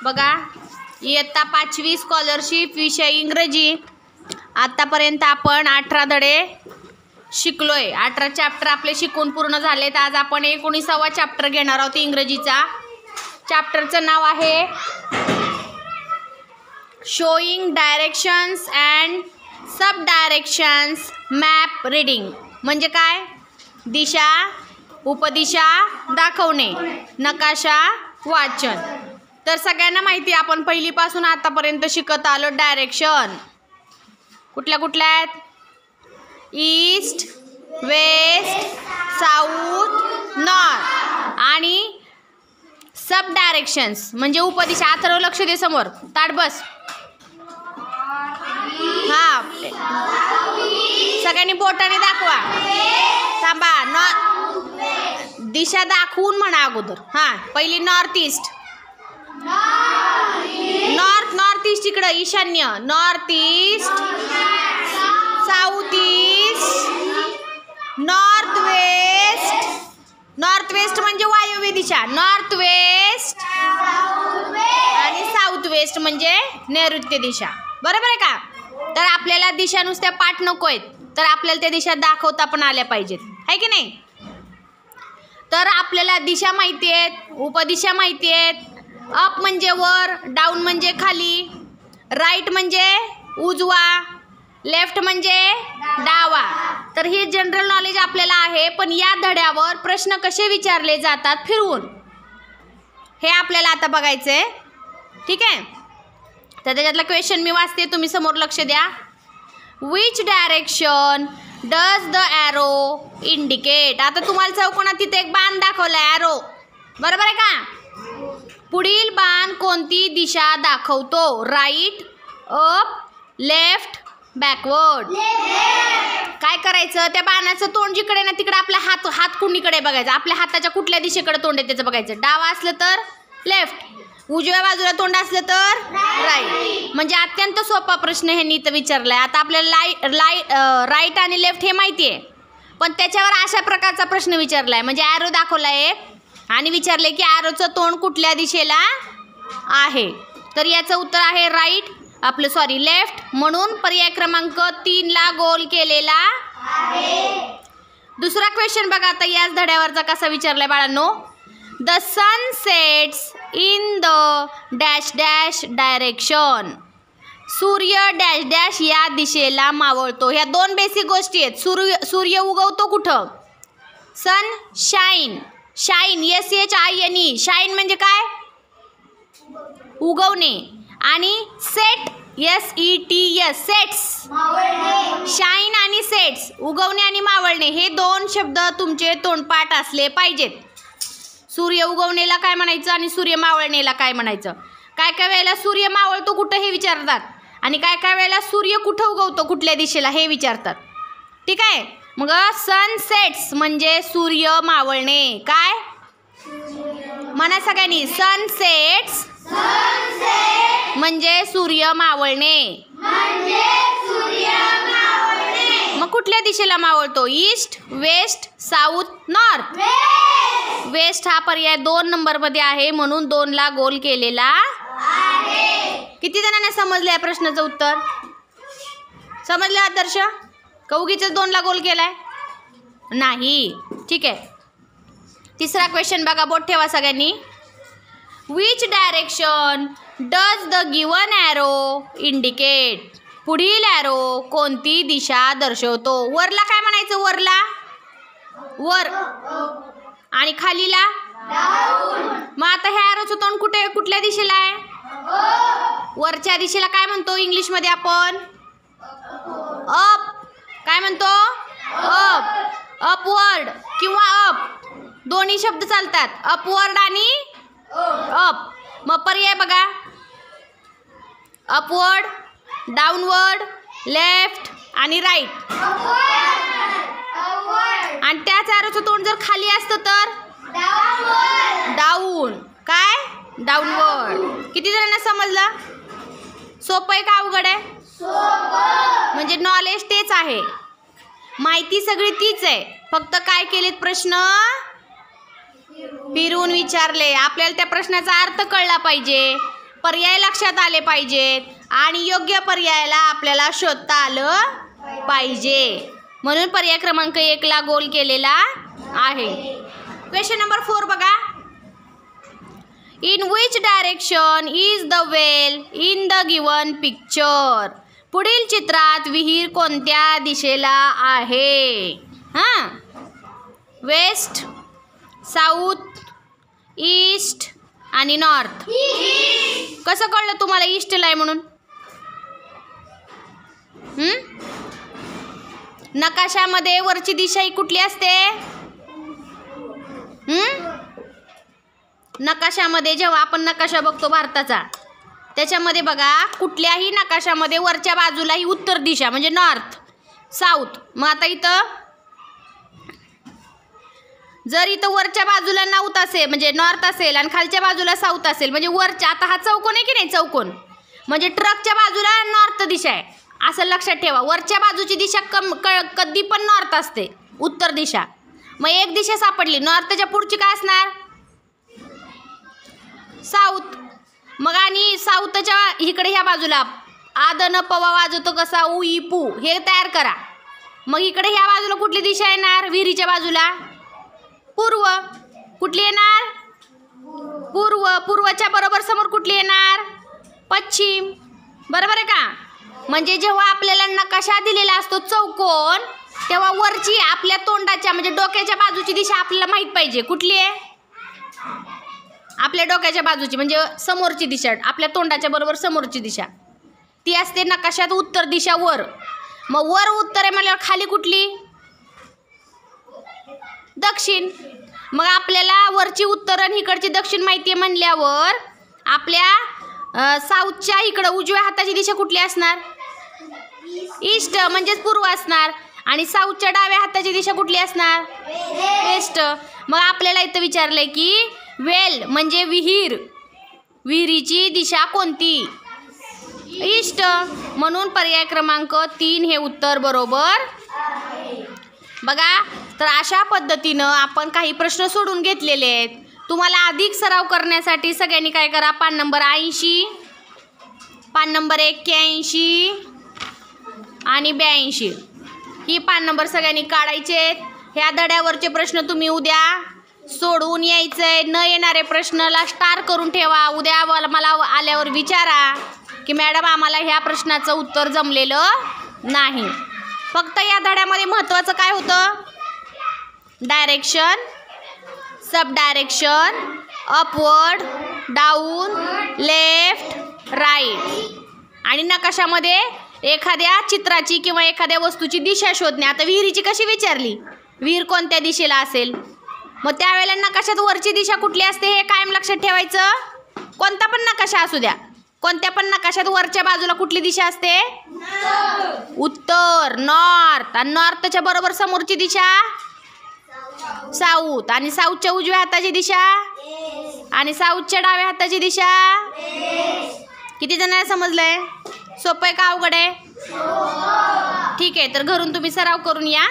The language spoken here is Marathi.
बघा, इयत्ता 5वी स्कॉलरशिप विषय इंग्रजी. आतापर्यंत आपण 18 धडे शिकलोय. 18 चॅप्टर आपले शिकून पूर्ण झालेत. आज आपण 19वा चॅप्टर घेणार आहोत इंग्रजीचा. चॅप्टरचं नाव आहे showing directions and sub directions map reading. म्हणजे काय? दिशा, उपदिशा दाखवणे, नकाशा वाचन. तर सगळ्यांना माहिती आपण पहिलीपासून आतापर्यंत शिकत आलो. डायरेक्शन कुठल्या कुठल्या आहेत? East, west, south, north. आणि सब डायरेक्शन्स म्हणजे उपदिशा. आता लक्ष दे, समोर ताट बस. हा, सगळ्यांनी बोटाने दाखवा. थांबा, दिशा दाखवून म्हणा अगोदर. हा, पहिली नॉर्थ ईस्ट. नॉर्थ ईस्ट इकडं ईशान्य. North east, south east, north west. North west म्हणजे वायव्य दिशा. नॉर्थ वेस्ट आणि साऊथ वेस्ट म्हणजे नैऋत्य दिशा. बरोबर आहे का? तर आपल्याला दिशा नुसत्या पाठ नको आहेत, तर आपल्याला त्या दिशा दाखवता पण आल्या पाहिजेत, आहे की नाही? तर आपल्याला दिशा माहिती आहेत, उपदिशा माहिती आहेत. अप म्हणजे वर, डाऊन म्हणजे खाली, राईट म्हणजे उजवा, लेफ्ट म्हणजे डावा. तर हे जनरल नॉलेज आपल्याला आहे. पण या धड्यावर प्रश्न कसे विचारले जातात फिरवून, हे आपल्याला आता बघायचं आहे. ठीक आहे? तर त्याच्यातला क्वेश्चन मी वाचते, तुम्ही समोर लक्ष द्या. Which direction does the arrow indicate. आता तुम्हाला चौकोनात तिथे एक बाण दाखवला, ॲरो. बरोबर आहे का? पुढील बाण कोणती दिशा दाखवतो? Right, up, left, backward. काय करायचं? त्या बाणाचं तोंड जिकडे ना तिकडे आपला हात कुणीकडे बघायचा. आपल्या हाताच्या कुठल्या दिशेकडे तोंड आहे त्याचं बघायचं. डावा असलं तर लेफ्ट, उजव्या बाजूला तोंड असलं तर राईट. म्हणजे अत्यंत सोपा प्रश्न हे नीट विचारलाय. आता आपल्याला राईट आणि लेफ्ट हे माहिती आहे, पण त्याच्यावर अशा प्रकारचा प्रश्न विचारलाय. म्हणजे ॲरो दाखवलाय एक आणि विचारले की ॲरोचं तोंड कुठल्या दिशेला आहे. तर याचं उत्तर आहे राईट, लेफ्ट. म्हणून पर्याय क्रमांक 3 ला गोल केलेला आहे. दुसरा क्वेश्चन बघा आता याच धड्यावरचा कसा विचारलाय बाळांनो. The sun sets in the dash dash direction. सूर्य डॅश डॅश या दिशेला मावळतो. ह्या दोन बेसिक गोष्टी आहेत. सूर्य उगवतो कुठं? सन शाईन. Shine, SHINE. शाईन म्हणजे काय? उगवणे. आणि सेट, SETS. सेट्स, शाईन आणि सेट्स, उगवणे आणि मावळणे. हे दोन शब्द तुमचे तोंडपाठ असले पाहिजेत. सूर्य उगवणेला काय म्हणायचं आणि सूर्य मावळणेला काय म्हणायचं. काय काय वेळेला सूर्य मावळतो कुठं हे विचारतात, आणि काय काय वेळेला सूर्य कुठं उगवतो कुठल्या दिशेला हे विचारतात. ठीक आहे? मग सनसेट्स म्हणजे सूर्य मावळणे. काय म्हणा सगळ्यांनी? सनसेट्स म्हणजे सूर्य मावळणे. मग कुठल्या दिशेला मावळतो? East, west, south, north. West हा पर्याय 2 नंबरमध्ये आहे, म्हणून 2 ला गोल केलेला आहे. किती जणांना समजलं या प्रश्नाचं उत्तर? समजलं आदर्श? का उगीच 2 ला गोल केलाय? नाही. ठीक आहे. तिसरा क्वेश्चन बघा, बोट ठेवा सगळ्यांनी. Which direction does the given arrow indicate. पुढील ॲरो कोणती दिशा दर्शवतो? वरला काय म्हणायचं? वरला वर आणि खालीला डाऊन. मग आता ह्या ॲरोचं तोंड कुठल्या दिशेला आहे? वरच्या दिशेला काय म्हणतो इंग्लिशमध्ये आपण? अप. काय म्हणतो? अप, अपवर्ड किंवा अप, दोन्ही शब्द चालतात. अपवर्ड आणि अप. मग पर्याय बघा, अपवर्ड, डाऊनवर्ड, लेफ्ट आणि राईट. आणि त्याच ॲरोचं तोंड जर खाली असतं तर डाऊन. काय? डाऊनवर्ड. किती जणांना समजलं? सोपं आहे का अवघड आहे? म्हणजे नॉलेज तेच आहे, माहिती सगळी तीच आहे, फक्त काय केलेत प्रश्न फिरवून विचारले. आपल्याला त्या प्रश्नाचा अर्थ कळला पाहिजे, पर्याय लक्षात आले पाहिजेत आणि योग्य पर्यायाला आपल्याला शोधता आलं पाहिजे. म्हणून पर्याय क्रमांक 1 ला गोल केलेला आहे. क्वेश्चन नंबर 4 बघा. In which direction is the well in the given picture. पुढील चित्रात विहीर कोणत्या दिशेला आहे? हां, वेस्ट, साऊथ, ईस्ट आणि नॉर्थ. कसं कळलं तुम्हाला ईस्टला आहे म्हणून? नकाशामध्ये वरची दिशा ही कुठली असते? नकाशामध्ये जेव्हा आपण नकाशा बघतो भारताचा, त्याच्यामध्ये बघा कुठल्याही नकाशामध्ये वरच्या बाजूला ही उत्तर दिशा म्हणजे नॉर्थ, साऊथ. मग आता इथं जर इथं वरच्या बाजूला नॉर्थ असेल म्हणजे नॉर्थ असेल आणि खालच्या बाजूला साऊथ असेल म्हणजे वरच्या, आता हा चौकोन आहे की नाही, चौकोन म्हणजे ट्रकच्या बाजूला नॉर्थ दिशा आहे असं लक्षात ठेवा. वरच्या बाजूची दिशा कधी पण नॉर्थ असते, उत्तर दिशा. मग एक दिशा सापडली, नॉर्थच्या पुढची काय असणार? साऊथ. मग आणि साऊथच्या इकडे ह्या बाजूला आदन पवा वाजवतो कसा उ ई पू हे तयार करा. मग इकडे ह्या बाजूला कुठली दिशा येणार? विहिरीच्या बाजूला पूर्व. कुठली येणार? पूर्व. पूर्वच्या बरोबर समोर कुठली येणार? पश्चिम. बरोबर आहे का? म्हणजे जेव्हा आपल्याला नकाशा दिलेला असतो चौकोन, तेव्हा वरची आपल्या तोंडाच्या म्हणजे डोक्याच्या बाजूची दिशा आपल्याला माहीत पाहिजे. कुठली आहे? आपल्या डोक्याच्या बाजूची म्हणजे समोरची दिशा, आपल्या तोंडाच्या बरोबर समोरची दिशा ती असते नकाशात उत्तर दिशा वर. मग वर उत्तर आहे म्हणल्यावर खाली कुठली? दक्षिण. मग आपल्याला वरची उत्तर आणि इकडची दक्षिण माहिती आहे म्हणल्यावर आपल्या साऊथच्या इकडं उजव्या हाताची दिशा कुठली असणार? ईस्ट म्हणजेच पूर्व असणार. आणि साऊथच्या डाव्या हाताची दिशा कुठली असणार? वेस्ट. मग आपल्याला इथं विचारलंय की वेल म्हणजे विहीर, विहिरीची दिशा कोणती? ईस्ट. म्हणून पर्याय क्रमांक 3 हे उत्तर बरोबर बघा. तर अशा पद्धतीनं आपण काही प्रश्न सोडून घेतलेले आहेत. तुम्हाला अधिक सराव करण्यासाठी सगळ्यांनी काय करा, पान नंबर 80, पान नंबर 81 आणि 82 ही पान नंबर सगळ्यांनी काढायचे. ह्या धड्यावरचे प्रश्न तुम्ही उद्या सोडवून यायचंय. न येणारे प्रश्नाला स्टार करून ठेवा. उद्या मला आल्यावर विचारा की मॅडम आम्हाला ह्या प्रश्नाचं उत्तर जमलेलं नाही. फक्त या धड्यामध्ये महत्त्वाचं काय होतं? Direction, sub direction, upward, down, left, right. आणि नकाशामध्ये एखाद्या चित्राची किंवा एखाद्या वस्तूची दिशा शोधणे. आता विहिरीची कशी विचारली? विहीर कोणत्या दिशेला असेल? मग त्यावेळेला नकाशात वरची दिशा कुठली असते हे कायम लक्षात ठेवायचं. कोणता पण नकाशा असू द्या, कोणत्या पण नकाशात वरच्या बाजूला कुठली दिशा असते? उत्तर, नॉर्थ. आणि नॉर्थच्या बरोबर समोरची दिशा साऊथ. आणि साऊथच्या उजव्या हाताची दिशा आणि साऊथच्या डाव्या हाताची दिशा. किती जणांना समजलंय? सोपं आहे का अवघड आहे? ठीक आहे. तर घरून तुम्ही सराव करून या.